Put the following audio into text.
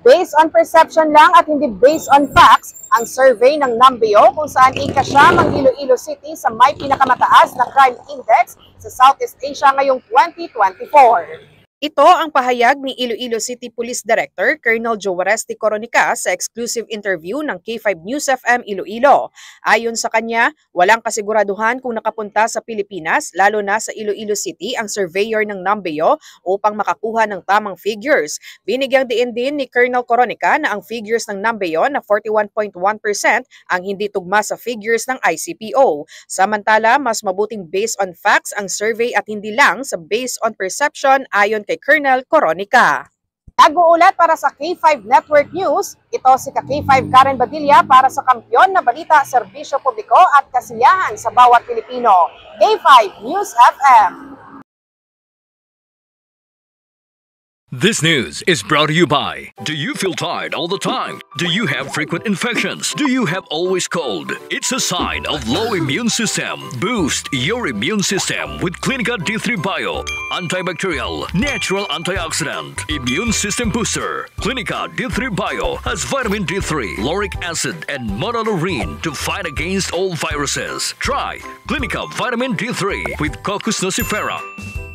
Based on perception lang at hindi based on facts, ang survey ng Numbeo kung saan ika-siyam ang Iloilo City sa may pinakamataas na crime index sa Southeast Asia ngayong 2024. Ito ang pahayag ni Iloilo City Police Director Colonel Joaresti Coronica sa exclusive interview ng K5 News FM Iloilo. Ayon sa kanya, walang kasiguraduhan kung nakapunta sa Pilipinas, lalo na sa Iloilo City, ang surveyor ng Numbeo upang makakuha ng tamang figures. Binigyang diin din ni Colonel Coronica na ang figures ng Numbeo na 41.1% ang hindi tugma sa figures ng ICPO. Samantala, mas mabuting based on facts ang survey at hindi lang sa based on perception ayon kay Colonel Coronica. Nag-uulat para sa K5 Network News, ito si K5 Karen Badilla para sa Kampiyon na Balita, Serbisyo Publiko at Kasiyahan sa Bawat Pilipino. K5 News FM. This news is brought to you by, do you feel tired all the time? Do you have frequent infections? Do you have always cold? It's a sign of low immune system. Boost your immune system with Clinica D3 Bio, antibacterial, natural antioxidant, immune system booster. Clinica D3 Bio has vitamin D3, lauric acid, and monolurine to fight against all viruses. Try Clinica Vitamin D3 with Coccus nocifera.